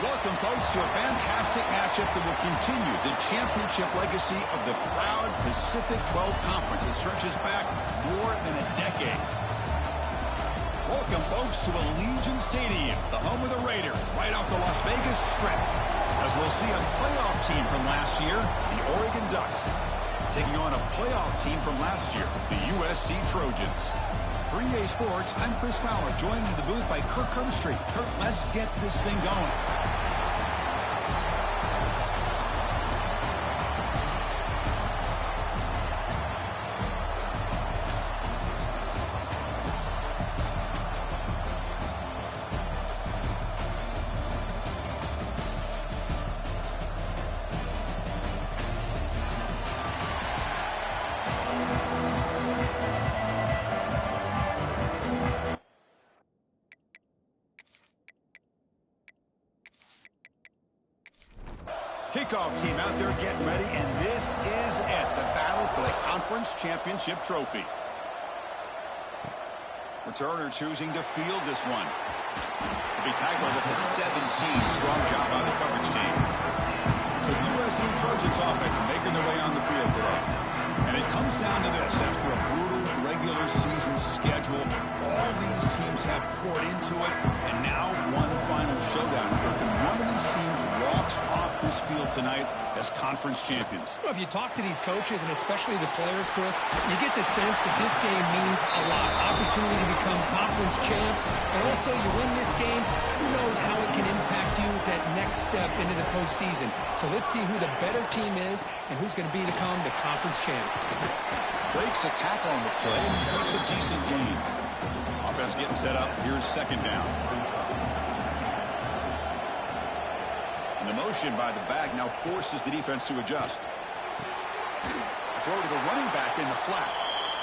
Welcome, folks, to a fantastic matchup that will continue the championship legacy of the proud Pacific 12 Conference that stretches back more than a decade. Welcome, folks, to Allegiant Stadium, the home of the Raiders, right off the Las Vegas Strip, as we'll see a playoff team from last year, the Oregon Ducks, taking on a playoff team from last year, the USC Trojans. For EA Sports, I'm Chris Fowler, joined in the booth by Kirk Hermstreet. Kirk, let's get this thing going. Kickoff team out there getting ready, and this is it, the battle for the conference championship trophy. Returner choosing to field this one. To be tackled at the 17. Strong job by the coverage team. So USC Trojans offense making their way on the field today. And it comes down to this. After a brutal regular season schedule, all these teams have poured into it, and now one final showdown. One of these teams walks off this field tonight as conference champions. Well, if you talk to these coaches, and especially the players, Chris, you get the sense that this game means a lot. Opportunity to become conference champs, and also you win this game, who knows how it can impact you that next step into the postseason. So let's see who the better team is and who's going to become the conference champ. Breaks a tackle on the play and makes a decent gain. Offense getting set up. Here's second down. And the motion by the back now forces the defense to adjust. Throw to the running back in the flat.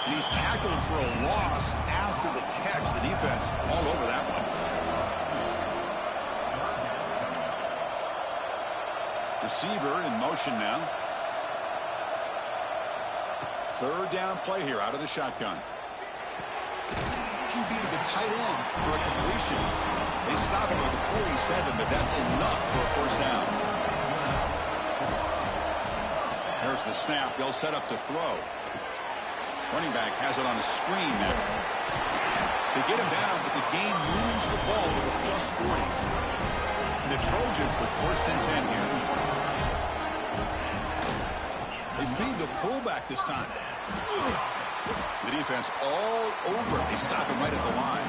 And he's tackled for a loss after the catch. The defense all over that one. Receiver in motion now. Third down play here out of the shotgun. QB to the tight end for a completion. They stop him at the 47, but that's enough for a first down. There's the snap. They'll set up to throw. Running back has it on a screen now. They get him down, but the game moves the ball to the plus 40. And the Trojans with first and 10 here. They feed the fullback this time. The defense all over. They stop him right at the line.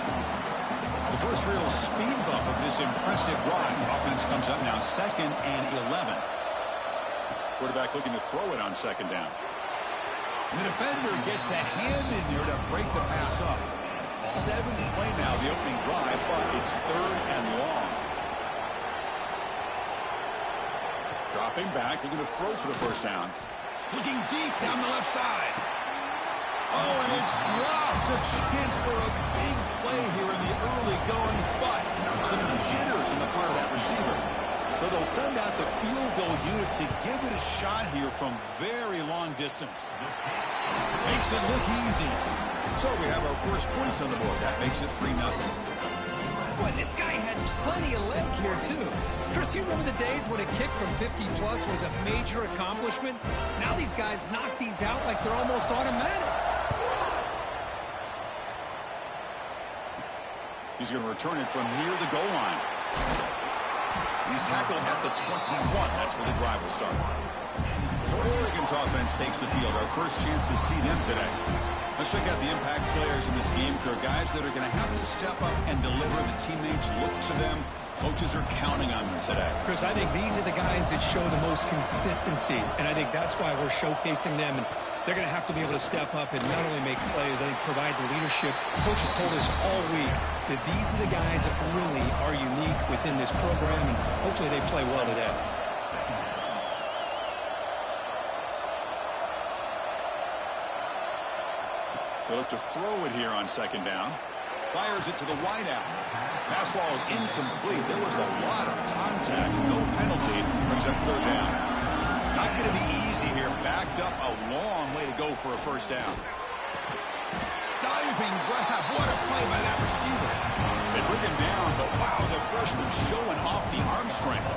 The first real speed bump of this impressive drive. Offense comes up now, 2nd and 11. Quarterback looking to throw it on second down. And the defender gets a hand in there to break the pass up. 7th play now, the opening drive, but it's 3rd and long. Dropping back, looking to throw for the first down. Looking deep down the left side. Oh, and it's dropped. A chance for a big play here in the early going, but some jitters in the part of that receiver. So they'll send out the field goal unit to give it a shot here from very long distance. Makes it look easy. So we have our first points on the board. That makes it 3-0. Boy, this guy had plenty of leg here, too. Chris, you remember the days when a kick from 50-plus was a major accomplishment? Now these guys knock these out like they're almost automatic. He's going to return it from near the goal line. He's tackled at the 21. That's where the drive will start. So Oregon's offense takes the field. Our first chance to see them today. Let's check out the impact players in this game, Kirk. Guys that are going to have to step up and deliver. The teammates look to them. Coaches are counting on them today. Chris, I think these are the guys that show the most consistency, and I think that's why we're showcasing them. And they're going to have to be able to step up and not only make plays, I think provide the leadership. Coaches told us all week that these are the guys that really are unique within this program, and hopefully they play well today. They look to throw it here on second down. Fires it to the wideout. Pass ball is incomplete. There was a lot of contact. No penalty. Brings up third down. Not going to be easy here. Backed up a long way to go for a first down. diving grab. What a play by that receiver. They bring him down, but wow, the freshman showing off the arm strength.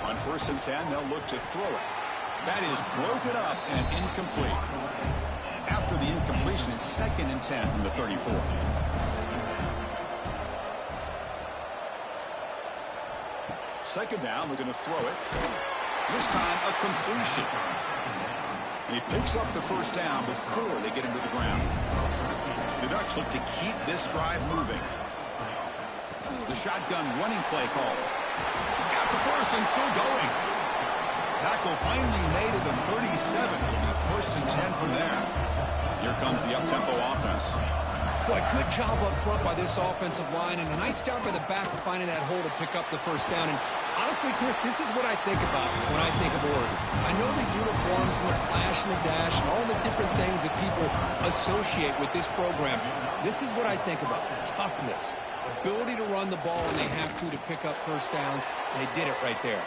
On 1st and 10, they'll look to throw it. That is broken up and incomplete. After the incompletion, it's 2nd and 10 from the 34. Second down, we're going to throw it. This time, a completion. And he picks up the 1st down before they get him to the ground. The Ducks look to keep this drive moving. The shotgun running play call. He's got the 1st and still going. Tackle finally made at the 37. It'll be 1st and 10 from there. Here comes the up-tempo offense. Boy, good job up front by this offensive line, and a nice job by the back of finding that hole to pick up the 1st down. And honestly, Chris, this is what I think about when I think of Oregon. I know the uniforms and the flash and the dash and all the different things that people associate with this program. This is what I think about. Toughness, ability to run the ball when they have to pick up 1st downs, and they did it right there.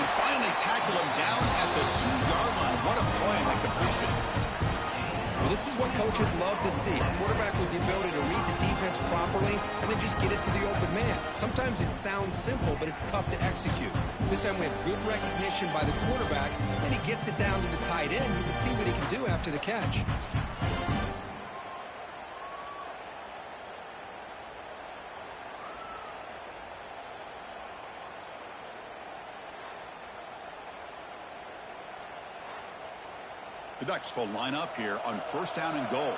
And finally tackle him down at the 2-yard line. What a play and a completion. Well, this is what coaches love to see. A quarterback with the ability to read the defense properly and then just get it to the open man. Sometimes it sounds simple, but it's tough to execute. This time we have good recognition by the quarterback. Then he gets it down to the tight end. You can see what he can do after the catch. The Ducks will line up here on 1st down and goal.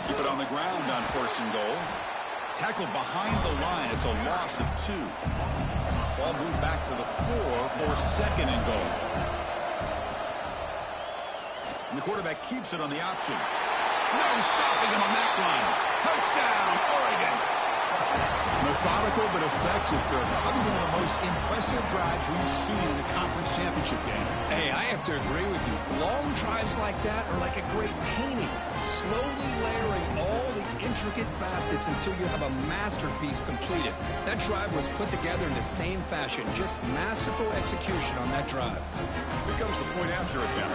Keep it on the ground on 1st and goal. Tackled behind the line. It's a loss of 2. Ball moved back to the 4 for 2nd and goal. And the quarterback keeps it on the option. No stopping him on that run. Touchdown, Oregon. Methodical but effective, Kirk. Probably one of the most impressive drives we've seen in the conference championship game. Hey, I have to agree with you. Long drives like that are like a great painting. Slowly layering all the intricate facets until you have a masterpiece completed. That drive was put together in the same fashion. Just masterful execution on that drive. Here comes the point after attempt.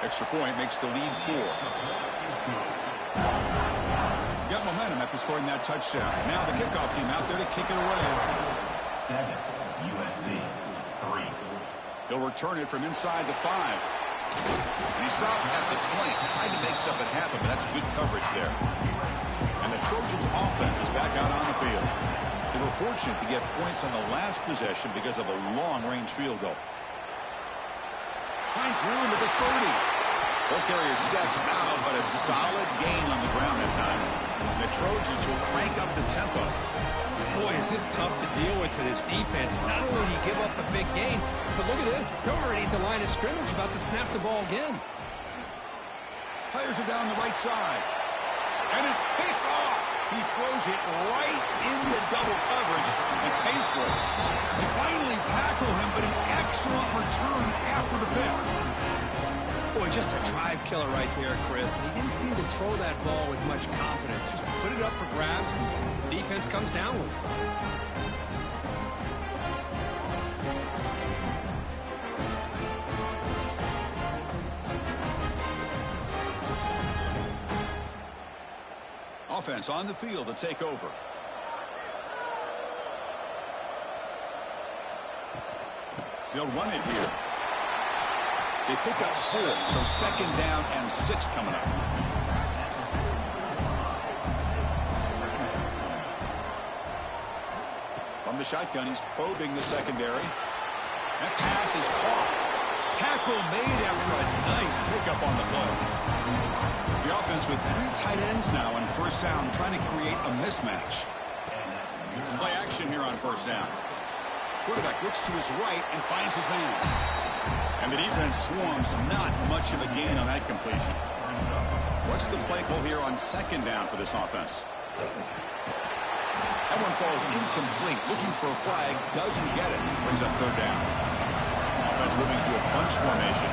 Extra point makes the lead 4. Got momentum after scoring that touchdown. Now the kickoff team out there to kick it away. 7, USC, 3. He'll return it from inside the 5. And he stopped at the 20. Tried to make something happen, but that's good coverage there. And the Trojans offense is back out on the field. They were fortunate to get points on the last possession because of a long-range field goal. Finds room at the 30. Ball carrier steps out, but a solid gain on the ground that time. The Trojans will crank up the tempo. Boy, is this tough to deal with for this defense. Not only do you give up a big gain, but look at this. They're already at the line of scrimmage, about to snap the ball again. Players are down the right side. And it's picked off. He throws it right into double coverage and pays for it. They finally tackle him, but an excellent return after the pick. Boy, just a drive killer right there, Chris. And he didn't seem to throw that ball with much confidence. Just put it up for grabs, and the defense comes down with it. Offense on the field to take over. They'll run it here. They pick up 4, so 2nd down and 6 coming up. From the shotgun, he's probing the secondary. That pass is caught. Tackle made after a nice pickup on the play. The offense with 3 tight ends now on 1st down, trying to create a mismatch. Play action here on 1st down. Quarterback looks to his right and finds his man. And the defense swarms, not much of a gain on that completion. What's the play call here on 2nd down for this offense? That one falls incomplete. Looking for a flag, doesn't get it. Brings up 3rd down. Offense moving to a bunch formation.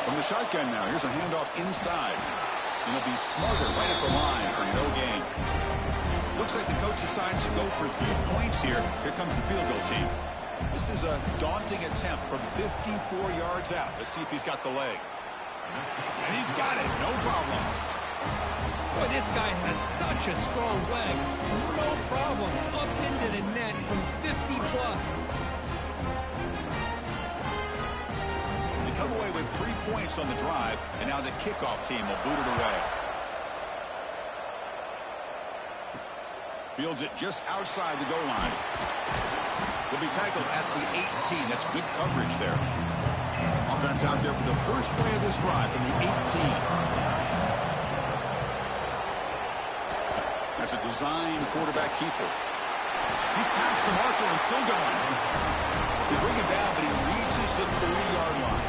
From the shotgun now, here's a handoff inside. And he'll be smothered right at the line for no gain. Looks like the coach decides to go for 3 points here. Here comes the field goal team. This is a daunting attempt from 54 yards out. Let's see if he's got the leg. And he's got it. No problem. Boy, this guy has such a strong leg. No problem. Up into the net from 50 plus. They come away with 3 points on the drive, and now the kickoff team will boot it away. Fields it just outside the goal line. He'll be tackled at the 18. That's good coverage there. Offense out there for the first play of this drive from the 18. That's a designed quarterback keeper. He's past the marker and still going. They bring him down, but he reaches the 30-yard line.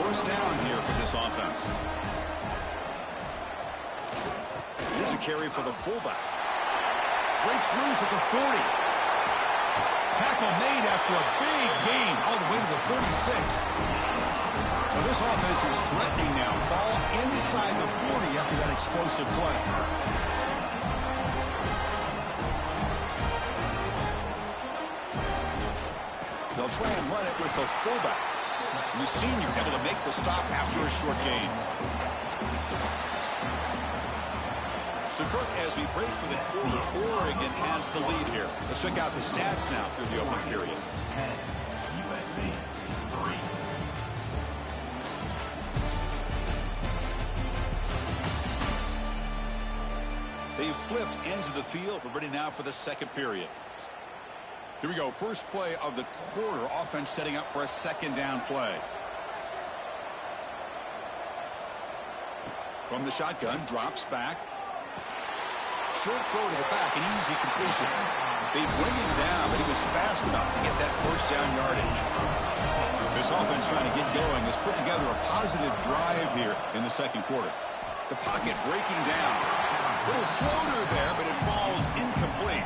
First down here for this offense. Here's a carry for the fullback. Breaks loose at the 40. Tackle made after a big gain all the way to the 36. So this offense is threatening now. Ball inside the 40 after that explosive play. They'll try and run it with the fullback. And the senior able to make the stop after a short gain. So, Kirk, as we break for the quarter, Oregon has the lead here. Let's check out the stats now through the opening period. 10, USC, 3. They've flipped ends of the field. We're ready now for the second period. Here we go. First play of the quarter. Offense setting up for a second down play. From the shotgun, drops back. Short throw to the back, an easy completion. They bring him down, but he was fast enough to get that first down yardage. This offense trying to get going has put together a positive drive here in the second quarter. The pocket breaking down. Little floater there, but it falls incomplete.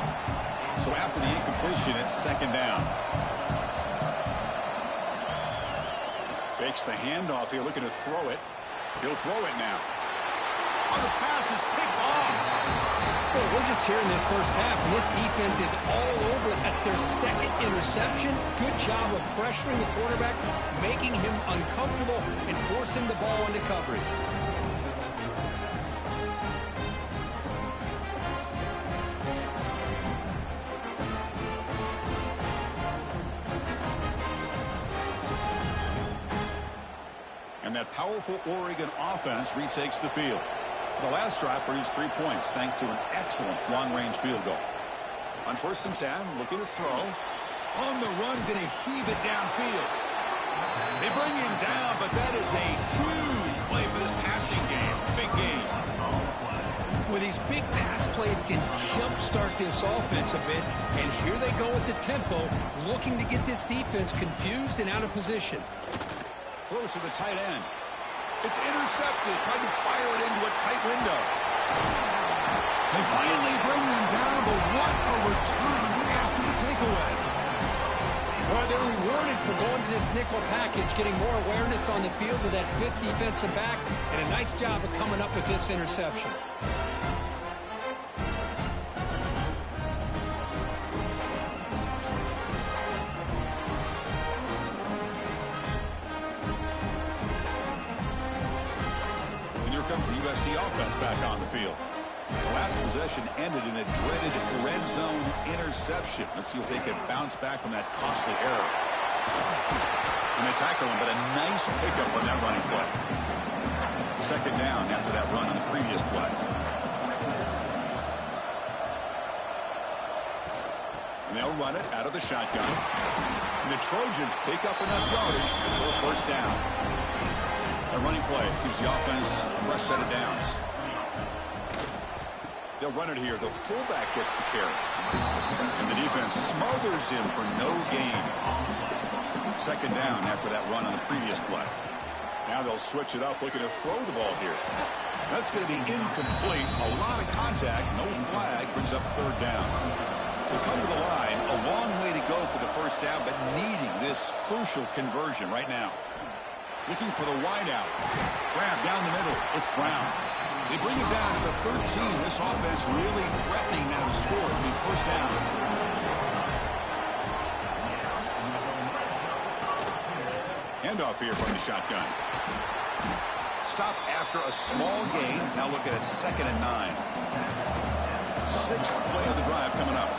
So after the incompletion, it's second down. Fakes the handoff here, looking to throw it. He'll throw it now. Oh, the pass is picked off. Well, we're just here in this first half, and this defense is all over it. That's their second interception. Good job of pressuring the quarterback, making him uncomfortable, and forcing the ball into coverage. And that powerful Oregon offense retakes the field. The last drive produced 3 points thanks to an excellent long-range field goal. On 1st and 10, looking to throw. On the run, going to heave it downfield. They bring him down, but that is a huge play for this passing game. Big game. Well, these big pass plays can jumpstart this offense a bit, and here they go at the tempo, looking to get this defense confused and out of position. Close to the tight end. It's intercepted. Tried to fire it into a tight window. They finally bring them down, but what a return after the takeaway. Well, they're rewarded for going to this nickel package, getting more awareness on the field with that 5th defensive back, and a nice job of coming up with this interception. Comes the USC offense back on the field. The last possession ended in a dreaded red zone interception. Let's see if they can bounce back from that costly error. And they tackle him, but a nice pickup on that running play. Second down after that run on the previous play. And they'll run it out of the shotgun. And the Trojans pick up enough yardage for a first down. A running play gives the offense a fresh set of downs. They'll run it here. The fullback gets the carry. And the defense smothers him for no gain. Second down after that run on the previous play. Now they'll switch it up, looking to throw the ball here. That's going to be incomplete. A lot of contact, no flag, brings up third down. They'll come to the line. A long way to go for the first down, but needing this crucial conversion right now. Looking for the wide out. Grab down the middle. It's Brown. They bring it down to the 13. This offense really threatening now to score. It'll be first down. Handoff here from the shotgun. Stop after a small gain. Now look at it, 2nd and 9. 6th play of the drive coming up.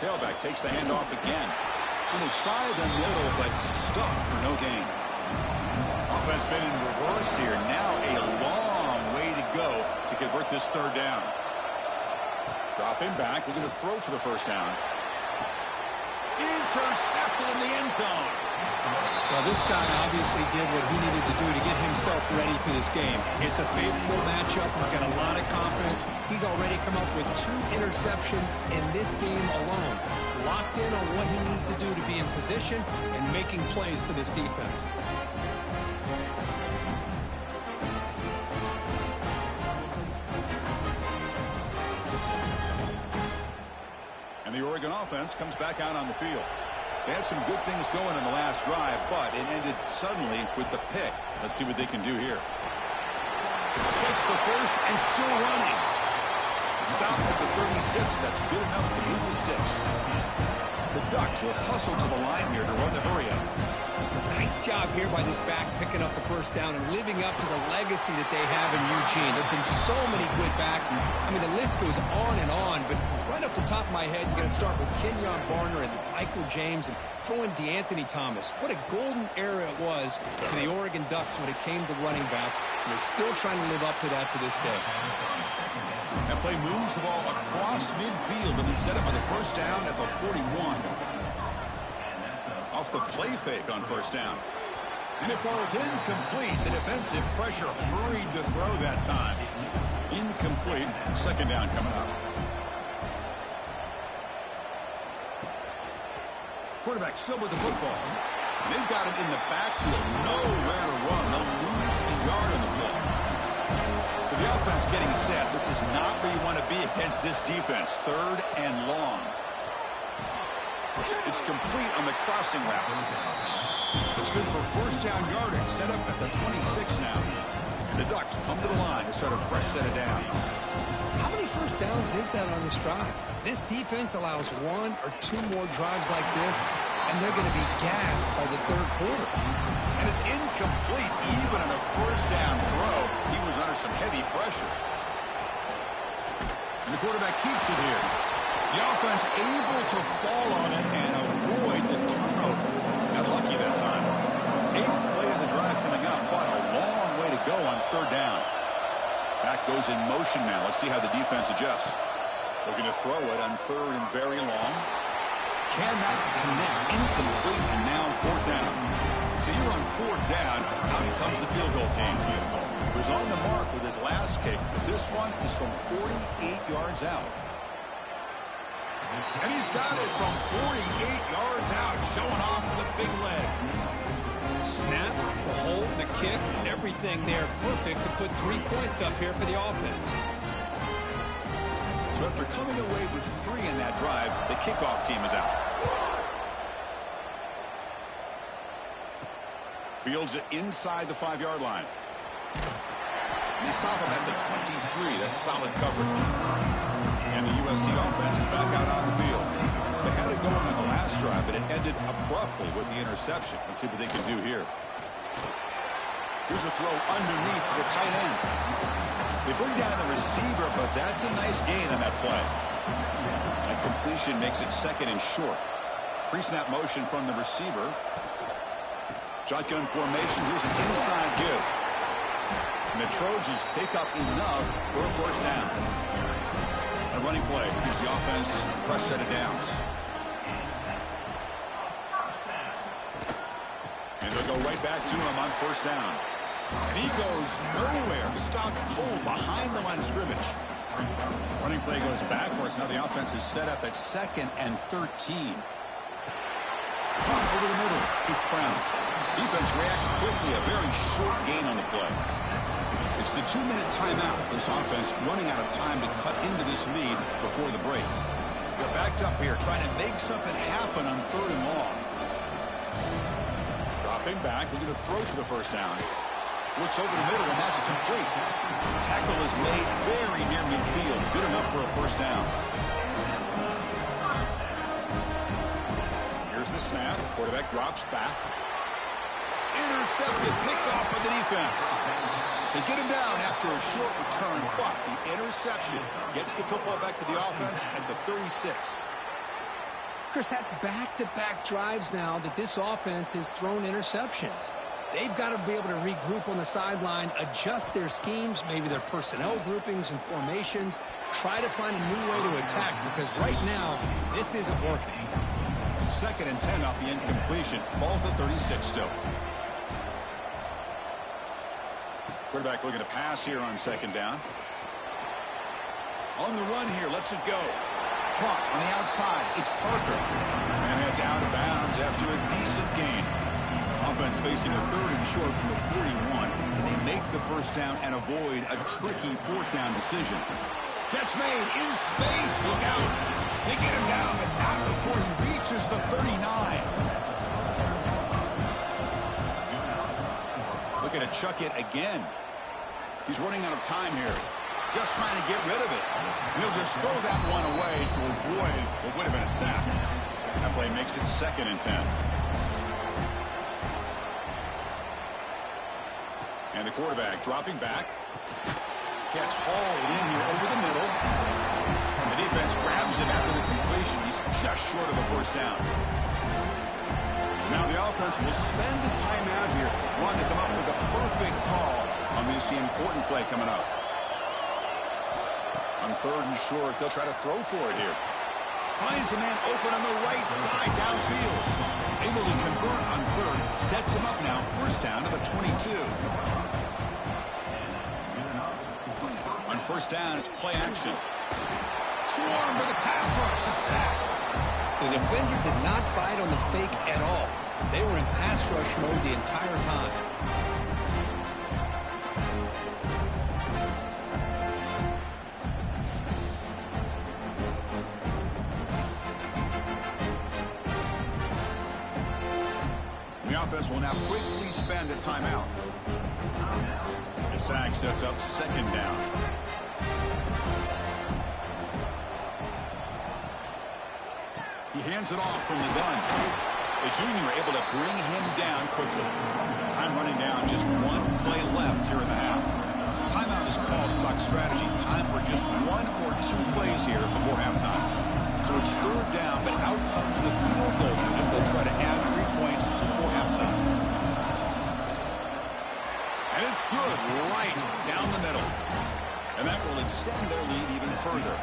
Tailback takes the handoff again. And they try the middle, but stuffed for no gain. Offense been in reverse here. Now a long way to go to convert this 3rd down. Drop him back. Looking to throw for the first down. Intercepted in the end zone. Well, this guy obviously did what he needed to do to get himself ready for this game. It's a favorable matchup. He's got a lot of confidence. He's already come up with 2 interceptions in this game alone. Locked in on what he needs to do to be in position and making plays for this defense. And the Oregon offense comes back out on the field. They had some good things going in the last drive, but it ended suddenly with the pick. Let's see what they can do here. Gets the first and still running. Stopped at the 36. That's good enough to move the sticks. The Ducks will hustle to the line here to run the hurry-up. Nice job here by this back picking up the first down and living up to the legacy that they have in Eugene. There have been so many good backs. I mean, the list goes on, but right off the top of my head, you got to start with Kenyon Barner and Michael James and throw in DeAnthony Thomas. What a golden era it was for the Oregon Ducks when it came to running backs. And they're still trying to live up to that to this day. That play moves the ball across midfield and is set up for the first down at the 41. Off the play fake on first down. And it falls incomplete. The defensive pressure hurried to throw that time. Incomplete. 2nd down coming up. Quarterback still with the football. They've got him in the backfield. Nowhere to run. They'll lose a yard on the play. So the offense getting set. This is not where you want to be against this defense. 3rd and long. It's complete on the crossing route. It's good for first down yardage. Set up at the 26 now. And the Ducks come to the line to start a fresh set of downs. How many first downs is that on this drive? This defense allows 1 or 2 more drives like this, and they're going to be gassed by the 3rd quarter. And it's incomplete even on a first down throw. He was under some heavy pressure. And the quarterback keeps it here. The offense able to fall on it and avoid the turnover. Got lucky that time. 8th play of the drive coming up, but a long way to go on 3rd down. Back goes in motion now. Let's see how the defense adjusts. Looking to throw it on 3rd and very long. Cannot connect. Incomplete, and now 4th down. So you're on 4th down. Out comes the field goal team. He was on the mark with his last kick, but this one is from 48 yards out. And he's got it from 48 yards out, showing off the big leg. Snap, the hold, the kick, everything there perfect to put 3 points up here for the offense. So after coming away with 3 in that drive, the kickoff team is out. Fields it inside the 5-yard line. And they stop him at the 23. That's solid coverage. And the USC offense is back out on the field. They had it going on the last drive, but it ended abruptly with the interception. Let's see what they can do here. Here's a throw underneath to the tight end. They bring down the receiver, but that's a nice gain on that play. That completion makes it 2nd and short. Pre-snap motion from the receiver. Shotgun formation. Here's an inside give. And the Trojans pick up enough for a first down. A running play gives the offense a fresh set of downs. And they'll go right back to him on first down. And he goes nowhere. Stopped cold behind the line of scrimmage. Running play goes backwards. Now the offense is set up at 2nd and 13. Pump over the middle. It's Brown. Defense reacts quickly. A very short gain on the play. It's the 2-minute timeout. This offense running out of time to cut into this lead before the break. They're backed up here trying to make something happen on 3rd and long. Drop Dropping back, looking to throw for the first down. Looks over the middle, and that's complete. Tackle is made very near midfield. Good enough for a first down. Here's the snap. Quarterback drops back. Intercepted, picked off by the defense. They get him down after a short return, but the interception gets the football back to the offense at the 36. Chris, that's back-to-back drives now that this offense has thrown interceptions. They've got to be able to regroup on the sideline, adjust their schemes, maybe their personnel groupings and formations, try to find a new way to attack, because right now, this isn't working. 2nd and 10 off the incompletion. Ball to 36 still. Quarterback looking to pass here on 2nd down. On the run here, lets it go. Caught on the outside. It's Parker. And it's out of bounds after a decent gain. Offense facing a 3rd and short from the 41. Can they make the first down and avoid a tricky 4th down decision? Catch made in space. Look out. They get him down, but not before he reaches the 39. Looking to chuck it again. He's running out of time here. Just trying to get rid of it. And he'll just throw that one away to avoid what would have been a sack. That play makes it 2nd and 10. And the quarterback dropping back. Catch hauled in here over the middle. And the defense grabs him after the completion. He's just short of a first down. Now the offense will spend the timeout here. Want to come up with a perfect call on this important play coming up. On 3rd and short, they'll try to throw for it here. Finds a man open on the right side downfield. Able to convert on 3rd. Sets him up now. First down to the 22. On 1st down, it's play action. Swarm with a pass rush. A sack. The defender did not bite on the fake at all. They were in pass rush mode the entire time. The offense will now quickly spend a timeout. The sack sets up 2nd down. He hands it off from the gun. The junior able to bring him down quickly. Time running down, just 1 play left here in the half. Timeout is called to talk strategy. Time for just 1 or 2 plays here before halftime. So it's 3rd down, but out comes the field goal unit. They'll try to add 3 points before halftime. And it's good right down the middle. And that will extend their lead even further.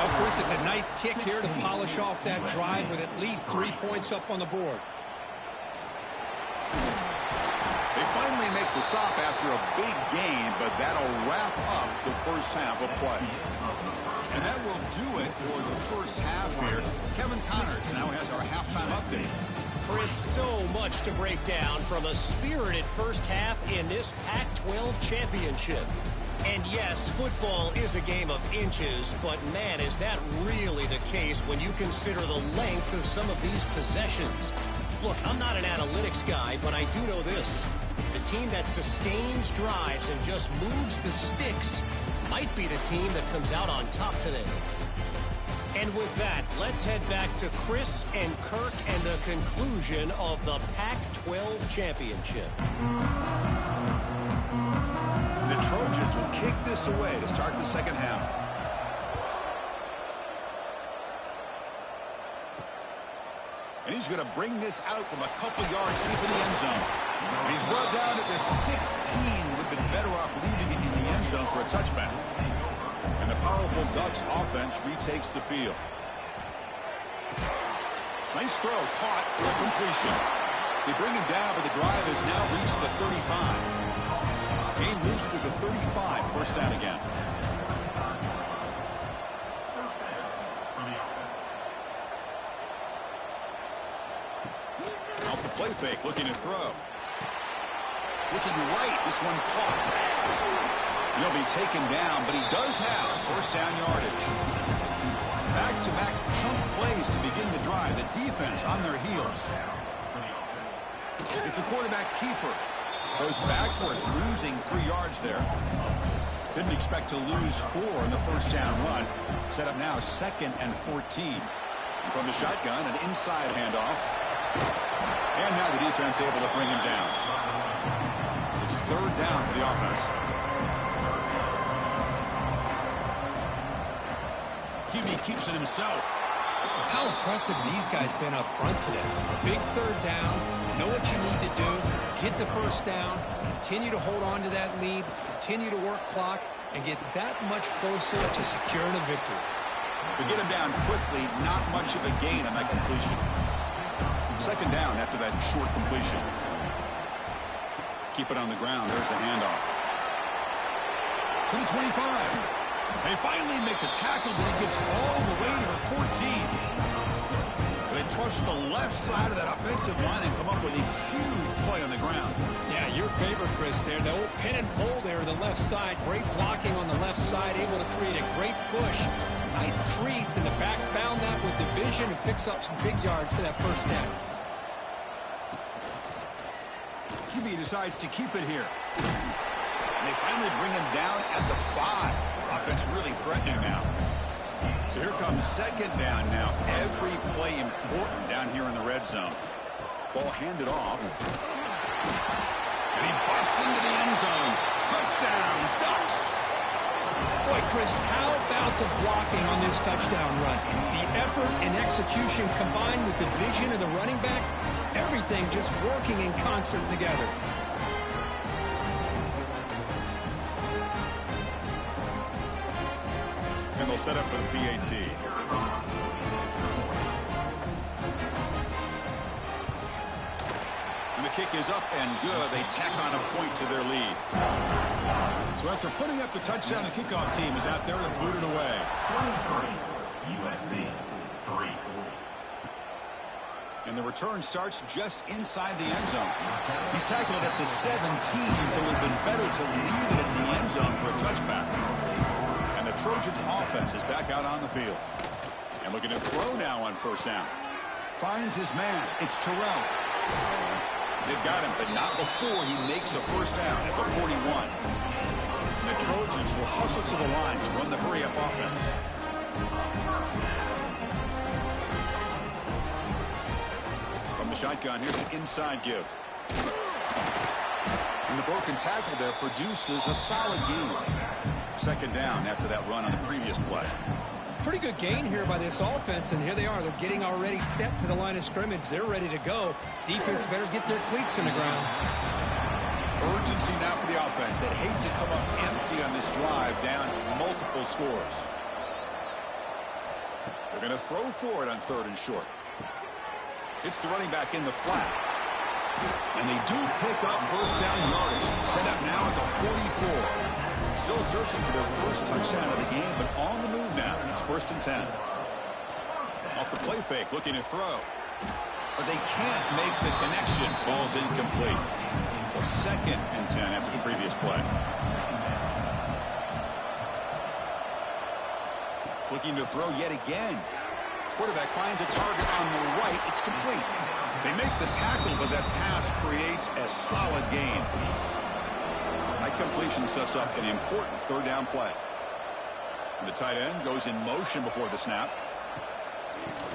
Oh, Chris, it's a nice kick here to polish off that drive with at least 3 points up on the board. They finally make the stop after a big gain, but that'll wrap up the first half of play. And that will do it for the first half here. Kevin Connors now has our halftime update. Chris, so much to break down from a spirited first half in this Pac-12 championship. And yes, football is a game of inches, but man, is that really the case when you consider the length of some of these possessions. Look, I'm not an analytics guy, but I do know this. The team that sustains drives and just moves the sticks might be the team that comes out on top today. And with that, let's head back to Chris and Kirk and the conclusion of the Pac-12 championship. The Trojans will kick this away to start the second half. And he's going to bring this out from a couple yards deep in the end zone. And he's brought down at the 16. Would have been better off leaving it in the end zone for a touchback. And the powerful Ducks offense retakes the field. Nice throw, caught for a completion. They bring him down, but the drive has now reached the 35. Game moves to the 35, first down again. Off the play fake, looking to throw. Looking right, this one caught. He'll be taken down, but he does have first down yardage. Back-to-back chunk plays to begin the drive. The defense on their heels. It's a quarterback keeper. Goes backwards, losing 3 yards there. Didn't expect to lose 4 in the first down run. Set up now 2nd and 14. And from the shotgun, an inside handoff. And now the defense able to bring him down. It's 3rd down for the offense. QB keeps it himself. How impressive these guys been up front today. Big 3rd down. Know what you need to do. Get the 1st down. Continue to hold on to that lead. Continue to work clock. And get that much closer to securing a victory. To get him down quickly, not much of a gain on that completion. 2nd down after that short completion. Keep it on the ground. There's the handoff. To the 25. They finally make the tackle, but he gets all the way to the 14. They trust the left side of that offensive line and come up with a huge play on the ground. Yeah, your favorite, Chris, there. The old pin and pull there to the left side. Great blocking on the left side, able to create a great push. Nice crease, and the back found that with the vision and picks up some big yards for that 1st down. QB decides to keep it here. And they finally bring him down at the 5. Offense really threatening now. So here comes 2nd down now. Every play important down here in the red zone. Ball handed off. And he busts into the end zone. Touchdown, Ducks. Boy, Chris, how about the blocking on this touchdown run? The effort and execution combined with the vision of the running back, everything just working in concert together. And they'll set up for the PAT. And the kick is up and good. They tack on a point to their lead. So after putting up the touchdown, the kickoff team is out there to boot it away. 23, USC 3. And the return starts just inside the end zone. He's tackled at the 17, so it would have been better to leave it in the end zone for a touchback. And the Trojans offense is back out on the field. And looking to throw now on 1st down. Finds his man. It's Terrell. They've got him, but not before he makes a 1st down at the 41. And the Trojans will hustle to the line to run the hurry-up offense. From the shotgun, here's an inside give. And the broken tackle there produces a solid gain. 2nd down after that run on the previous play. Pretty good gain here by this offense, and here they are. They're getting already set to the line of scrimmage. They're ready to go. Defense better get their cleats in the ground. Urgency now for the offense. They'd hate to come up empty on this drive, down multiple scores. They're going to throw for it on 3rd and short. It's the running back in the flat. And they do pick up 1st down yardage. Set up now at the 44. Still searching for their 1st touchdown of the game, but on the move now. It's 1st and 10. Off the play fake, looking to throw. But they can't make the connection. Ball's incomplete. So 2nd and 10 after the previous play. Looking to throw yet again. Quarterback finds a target on the right. It's complete. They make the tackle, but that pass creates a solid gain. That completion sets up an important 3rd down play. And the tight end goes in motion before the snap.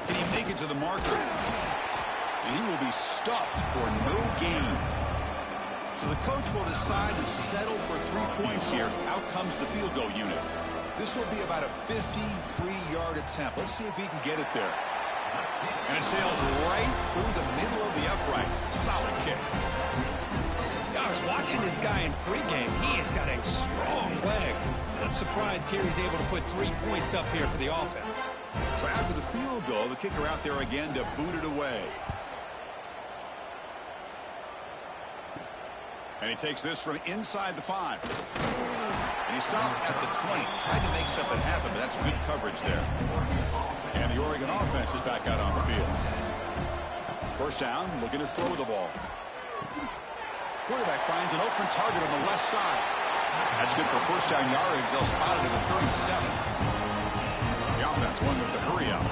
Can he make it to the marker? And he will be stuffed for no gain. So the coach will decide to settle for 3 points here. Out comes the field goal unit. This will be about a 53-yard attempt. Let's see if he can get it there. And it sails right through the middle of the uprights. Solid kick. I was watching this guy in pregame. He has got a strong leg. I'm surprised here he's able to put 3 points up here for the offense. So after the field goal, the kicker out there again to boot it away. And he takes this from inside the 5. And he stopped at the 20. Tried to make something happen, but that's good coverage there. And the Oregon offense is back out on the field. 1st down, looking to throw the ball. Quarterback finds an open target on the left side. That's good for 1st down yardage. They'll spot it at the 37. The offense going with the hurry up.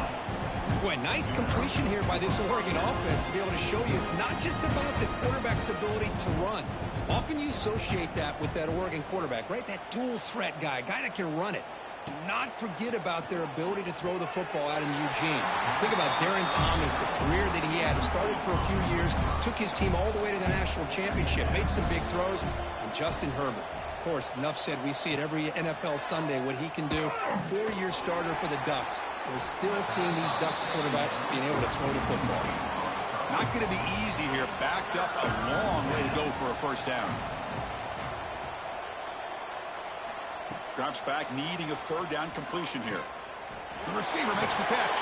Boy, nice completion here by this Oregon offense to be able to show you it's not just about the quarterback's ability to run. Often you associate that with that Oregon quarterback, right? That dual threat guy that can run it. Do not forget about their ability to throw the football out in Eugene. Think about Darren Thomas, the career that he had. Started for a few years, took his team all the way to the national championship, made some big throws, and Justin Herbert. Of course, enough said, we see it every NFL Sunday what he can do. 4-year starter for the Ducks. We're still seeing these Ducks quarterbacks being able to throw the football. Not going to be easy here. Backed up a long way to go for a first down. Drops back, needing a third down completion here. The receiver makes the catch.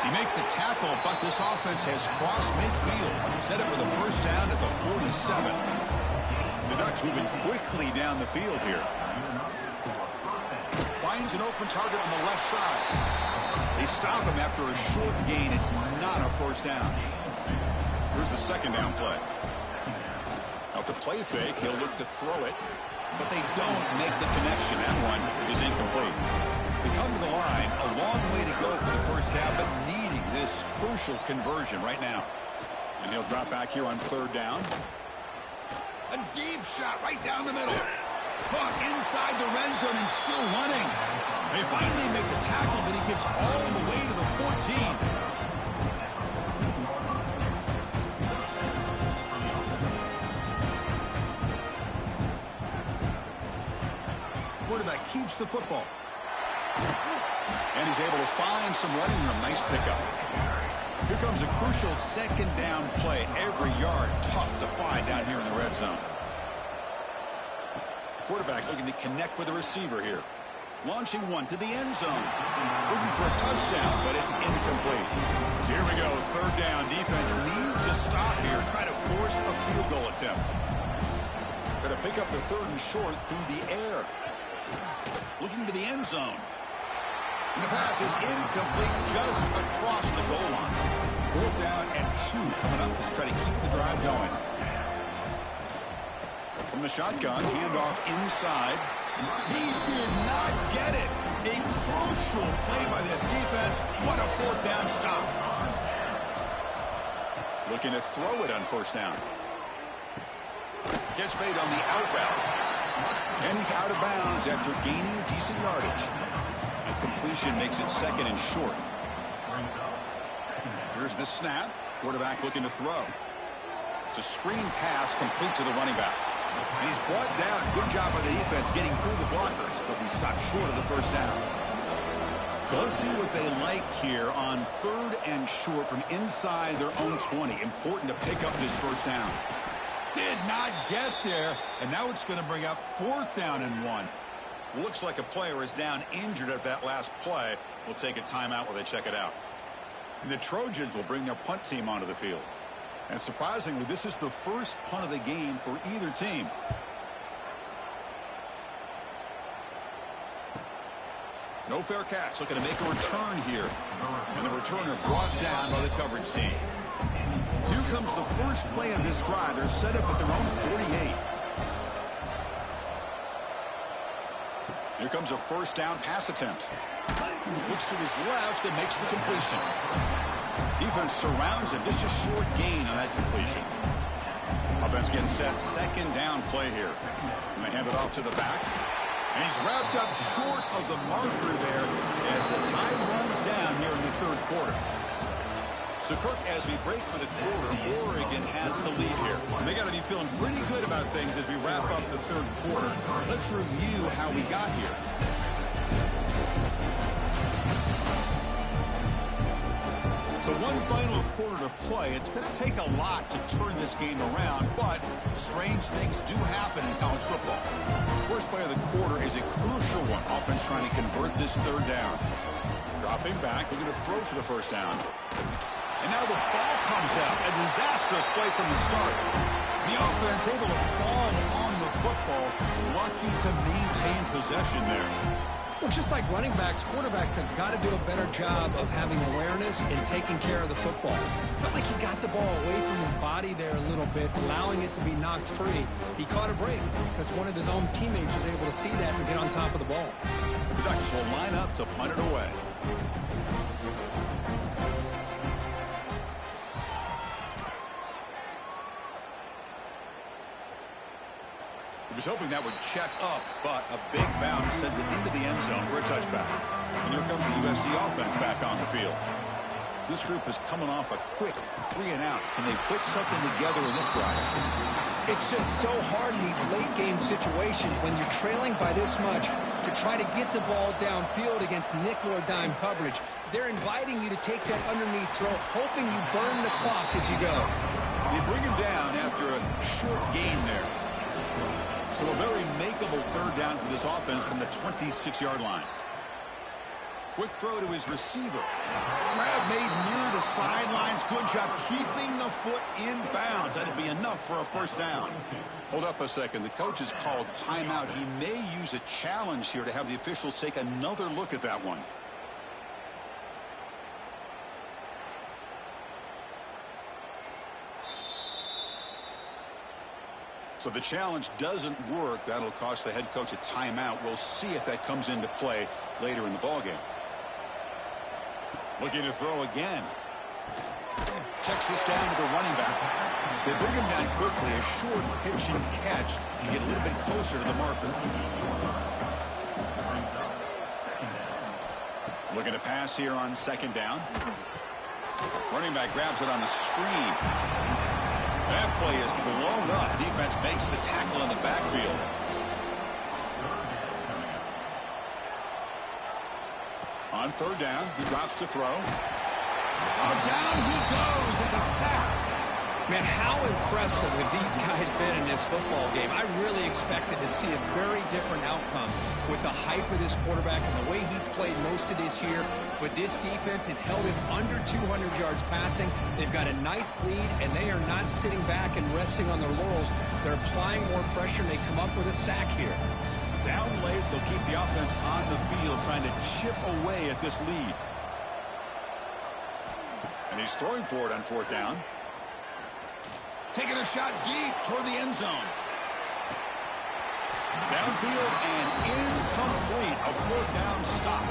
He makes the tackle, but this offense has crossed midfield. Set it for the first down at the 47. The Ducks moving quickly down the field here. Finds an open target on the left side. They stop him after a short gain. It's not a first down. Here's the second down play. Off the play fake, he'll look to throw it, but they don't make the connection. That one is incomplete. They come to the line, a long way to go for the first down, but needing this crucial conversion right now. And he'll drop back here on third down. A deep shot right down the middle. Caught inside the red zone and still running. They finally make the tackle, but he gets all the way to the 14. Quarterback keeps the football. And he's able to find some running room. Nice pickup. Here comes a crucial second down play. Every yard tough to find down here in the red zone. Quarterback looking to connect with the receiver here. Launching one to the end zone. Looking for a touchdown, but it's incomplete. So here we go. Third down. Defense needs a stop here. Try to force a field goal attempt. Going to pick up the third and short through the air. Looking to the end zone. And the pass is incomplete just across the goal line. 4th down and 2 coming up to try to keep the drive going. From the shotgun, handoff inside. He did not get it. A crucial play by this defense. What a 4th down stop. Looking to throw it on first down. Catch made on the out route. And he's out of bounds after gaining decent yardage. A completion makes it second and short. Here's the snap. Quarterback looking to throw. It's a screen pass complete to the running back. And he's brought down. Good job by the defense getting through the blockers, but we stopped short of the first down. So let's see what they like here on third and short from inside their own 20. Important to pick up this first down. Did not get there, and now it's going to bring up 4th down and 1. Looks like a player is down injured at that last play. We'll take a timeout while they check it out. And the Trojans will bring their punt team onto the field. And surprisingly, this is the first punt of the game for either team. No fair catch. Looking to make a return here. And the returner brought down by the coverage team. Here comes the first play of this drive. They're set up at their own 48. Here comes a first down pass attempt. Looks to his left and makes the completion. Defense surrounds him. Just a short gain on that completion. Offense getting set. Second down play here. And they hand it off to the back. And he's wrapped up short of the marker there as the time runs down here in the third quarter. So, Kirk, as we break for the quarter, Oregon has the lead here. And they got to be feeling pretty good about things as we wrap up the third quarter. Let's review how we got here. So one final quarter to play. It's going to take a lot to turn this game around, but strange things do happen in college football. First play of the quarter is a crucial one. Offense trying to convert this third down. Dropping back, looking to throw for the first down. And now the ball comes out. A disastrous play from the start. The offense able to fall on the football. Lucky to maintain possession there. Well, just like running backs, quarterbacks have got to do a better job of having awareness and taking care of the football. Felt like he got the ball away from his body there a little bit, allowing it to be knocked free. He caught a break because one of his own teammates was able to see that and get on top of the ball. The Ducks will line up to punt it away. He was hoping that would check up, but a big bounce sends it into the end zone for a touchback. And here comes the USC offense back on the field. This group is coming off a quick 3-and-out. Can they put something together in this drive? It's just so hard in these late-game situations when you're trailing by this much to try to get the ball downfield against nickel or dime coverage. They're inviting you to take that underneath throw, hoping you burn the clock as you go. They bring him down after a short gain there. So a very makeable third down for this offense from the 26-yard line. Quick throw to his receiver. Grab made near the sidelines. Good job keeping the foot in bounds. That'll be enough for a first down. Hold up a second. The coach has called timeout. He may use a challenge here to have the officials take another look at that one. So the challenge doesn't work. That'll cost the head coach a timeout. We'll see if that comes into play later in the ballgame. Looking to throw again. Checks this down to the running back. They bring him down quickly. A short pitch and catch to get a little bit closer to the marker. Looking to pass here on second down. Running back grabs it on the screen. That play is blown up. Defense makes the tackle in the backfield. On third down, he drops to throw. Oh, down he goes. It's a sack. Man, how impressive have these guys been in this football game? I really expected to see a very different outcome with the hype of this quarterback and the way he's played most of this year. But this defense has held him under 200 yards passing. They've got a nice lead, and they are not sitting back and resting on their laurels. They're applying more pressure, and they come up with a sack here. Down late, they'll keep the offense on the field, trying to chip away at this lead. And he's throwing for it on fourth down. Taking a shot deep toward the end zone. Downfield and incomplete. A fourth down stop.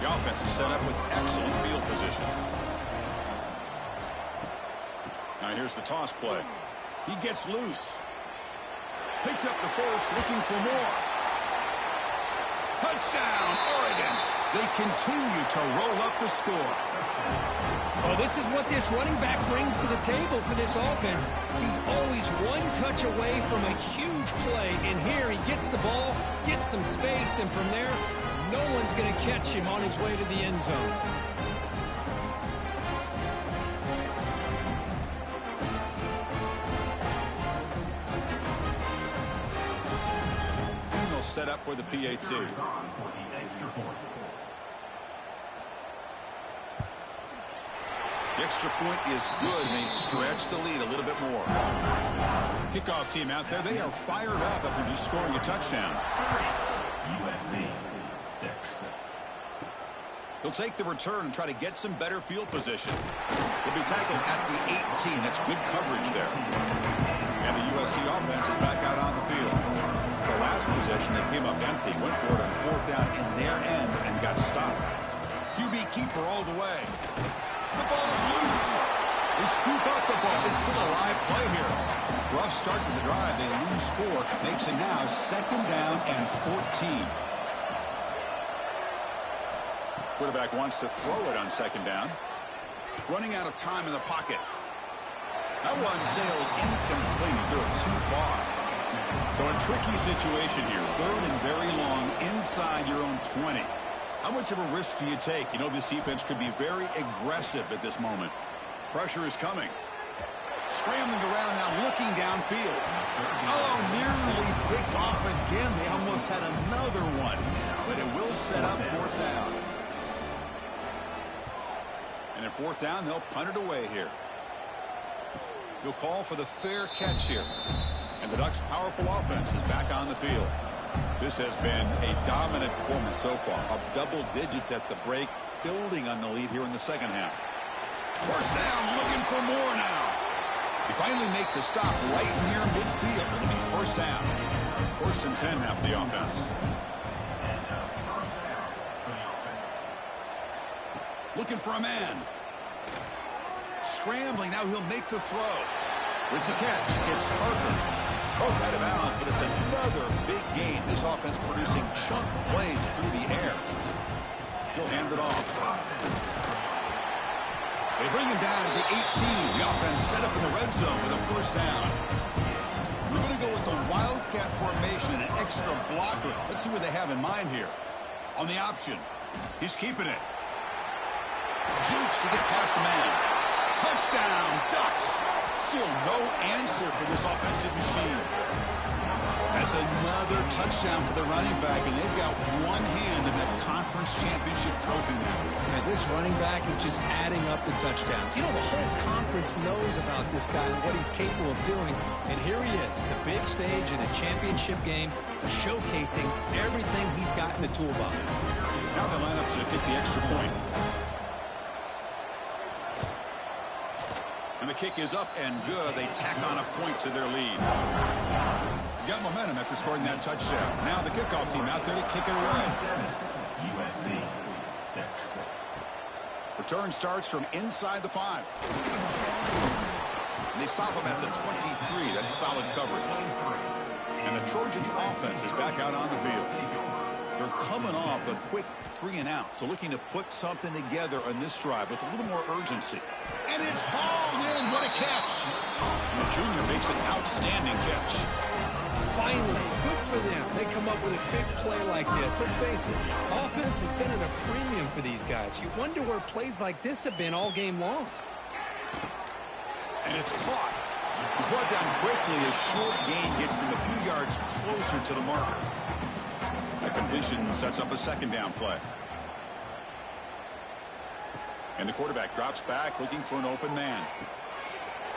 The offense is set up with excellent field position. Now here's the toss play. He gets loose. Picks up the first, looking for more. Touchdown, Oregon. They continue to roll up the score. Well, this is what this running back brings to the table for this offense. He's always one touch away from a huge play. And here he gets the ball, gets some space, and from there, no one's going to catch him on his way to the end zone. They'll set up with the PA2. The extra point is good, and they stretch the lead a little bit more. Kickoff team out there, they are fired up after just scoring a touchdown. USC 6. He'll take the return and try to get some better field position. He'll be tackled at the 18. That's good coverage there. And the USC offense is back out on the field. The last possession, they came up empty, went for it on fourth down in their end and got stopped. QB keeper all the way. The ball is loose. They scoop up the ball. It's still a live play here. Rough start to the drive. They lose 4. Makes it now second down and 14. Quarterback wants to throw it on second down. Running out of time in the pocket. That one sails incomplete. Threw it too far. So a tricky situation here. Third and very long inside your own 20. How much of a risk do you take? You know, this defense could be very aggressive at this moment. Pressure is coming. Scrambling around now, looking downfield. Oh, nearly picked off again. They almost had another one. But it will set up fourth down. And at fourth down, they'll punt it away here. He'll call for the fair catch here. And the Ducks' powerful offense is back on the field. This has been a dominant performance so far. Up double digits at the break, building on the lead here in the second half. First down, looking for more now. They finally make the stop right near midfield. It'll be first down. First and 10 now for the offense. Looking for a man. Scrambling, now he'll make the throw. With the catch, it's Parker. Both out of bounds, but it's another big game. This offense producing chunk plays through the air. He'll hand it off. They bring him down to the 18. The offense set up in the red zone with a first down. We're going to go with the Wildcat formation, an extra blocker. Let's see what they have in mind here. On the option, he's keeping it. Jukes to get past a man. Touchdown, Ducks. Still no answer for this offensive machine. That's another touchdown for the running back, and they've got one hand in that conference championship trophy now. And this running back is just adding up the touchdowns. You know, the whole conference knows about this guy and what he's capable of doing. And here he is, the big stage in a championship game, showcasing everything he's got in the toolbox. Now they line up to kick the extra point. And the kick is up and good. They tack on a point to their lead. Got momentum after scoring that touchdown. Now the kickoff team out there to kick it away. USC 6. Return starts from inside the 5. And they stop them at the 23. That's solid coverage. And the Trojans offense is back out on the field. They're coming off a quick 3-and-out, so looking to put something together on this drive with a little more urgency. And it's hauled in. What a catch. And the junior makes an outstanding catch. Finally, good for them. They come up with a big play like this. Let's face it, offense has been at a premium for these guys. You wonder where plays like this have been all game long. And it's caught. He's brought down quickly. A short gain gets them a few yards closer to the marker. That completion sets up a second down play. And the quarterback drops back looking for an open man.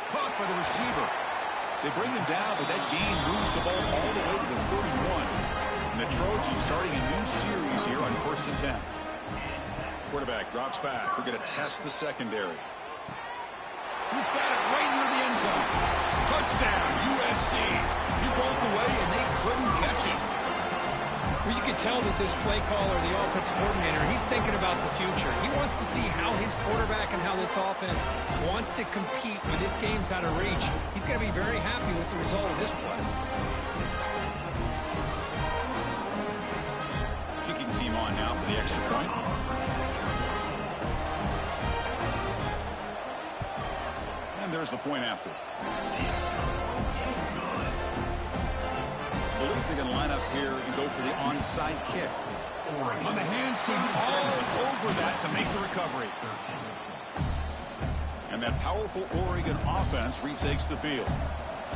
Caught by the receiver. They bring him down, but that gain moves the ball all the way to the 31. And the Trojans starting a new series here on 1st and 10. Quarterback drops back. We're going to test the secondary. He's got it right near the end zone. Touchdown, USC. He broke away, and they couldn't catch him. Well, you can tell that this play caller, the offensive coordinator, he's thinking about the future. He wants to see how his quarterback and how this offense wants to compete when this game's out of reach. He's going to be very happy with the result of this play. Kicking team on now for the extra point. And there's the point after. I believe they're going to line up here and go for the onside kick. On the hands team all over that to make the recovery. And that powerful Oregon offense retakes the field.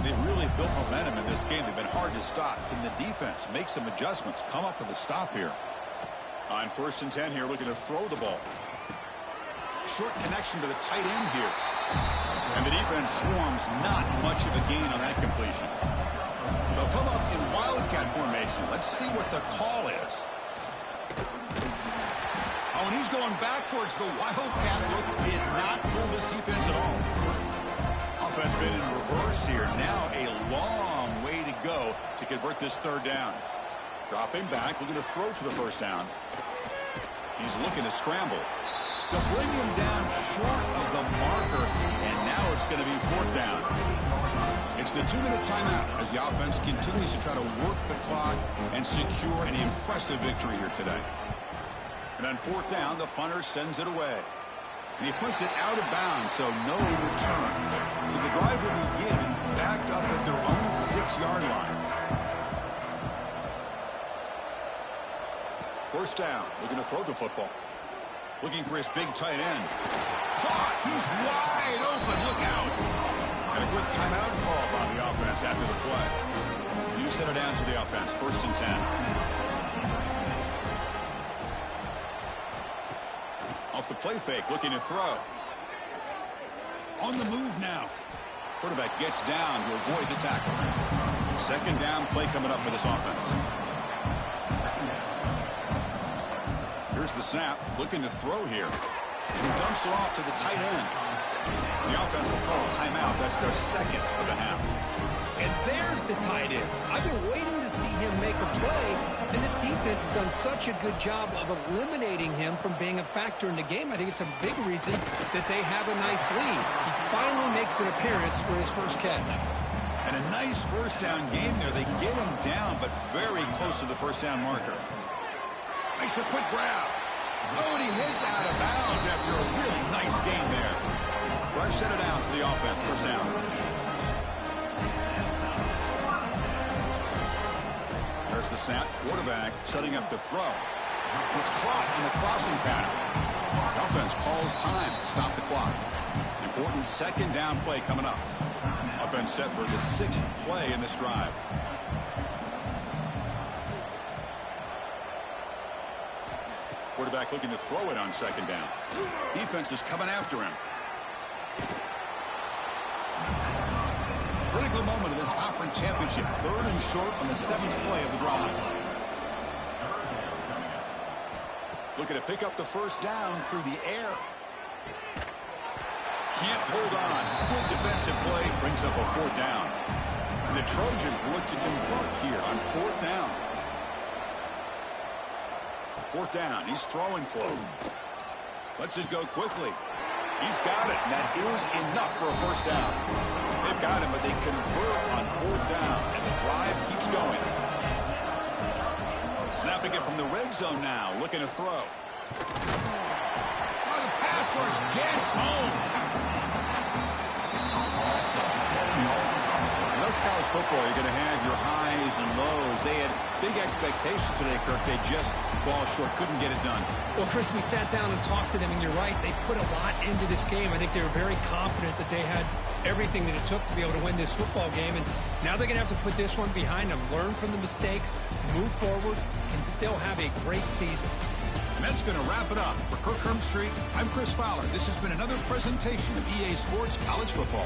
They've really built momentum in this game. They've been hard to stop. Can the defense make some adjustments, come up with a stop here? On 1st and 10 here, looking to throw the ball. Short connection to the tight end here. And the defense swarms, not much of a gain on that completion. They'll come up in Wildcat formation. Let's see what the call is. Oh, and he's going backwards. The Wildcat look did not fool this defense at all. Offense been in reverse here. Now a long way to go to convert this 3rd down. Dropping back, looking to throw for the first down. He's looking to scramble. To bring him down short of the marker, and now it's going to be 4th down. It's the 2-minute timeout as the offense continues to try to work the clock and secure an impressive victory here today. And on 4th down, the punter sends it away. And he puts it out of bounds, so no return. So the drive will begin backed up at their own 6-yard line. 1st down, looking to throw the football. Looking for his big tight end. Caught! He's wide open. Look out! And a quick timeout call by the offense after the play. You set it down to the offense. 1st and 10. Off the play fake, looking to throw. On the move now. Quarterback gets down to avoid the tackle. 2nd down play coming up for this offense. Here's the snap, looking to throw here. He dumps it off to the tight end. The offense will call a timeout. That's their 2nd of the half. And there's the tight end. I've been waiting to see him make a play, and this defense has done such a good job of eliminating him from being a factor in the game. I think it's a big reason that they have a nice lead. He finally makes an appearance for his first catch. And a nice first down game there. They get him down, but very close to the first down marker. Makes a quick grab. Oh, and he hits out of bounds after a really nice game there. Fresh set of downs for the offense. First down. There's the snap. Quarterback setting up to throw. It's clock in the crossing pattern. The offense calls time to stop the clock. Important second down play coming up. Offense set for the 6th play in this drive. Quarterback looking to throw it on second down. Defense is coming after him. Critical moment of this conference championship. 3rd and short on the 7th play of the drive. Looking to pick up the first down through the air. Can't hold on. Good defensive play brings up a 4th down. And the Trojans look to convert here on 4th down. 4th down. He's throwing for him. Lets it go quickly. He's got it, and that is enough for a first down. They've got him, but they convert on 4th down, and the drive keeps going. Snapping it from the red zone now, looking to throw. Oh, the pass rush gets home. That's college football. You're going to have your highs and lows. They had big expectations today, Kirk. They just fall short, couldn't get it done. Well, Chris, we sat down and talked to them, and you're right. They put a lot into this game. I think they were very confident that they had everything that it took to be able to win this football game. And now they're going to have to put this one behind them, learn from the mistakes, move forward, and still have a great season. And that's going to wrap it up. For Kirk Street, I'm Chris Fowler. This has been another presentation of EA Sports College Football.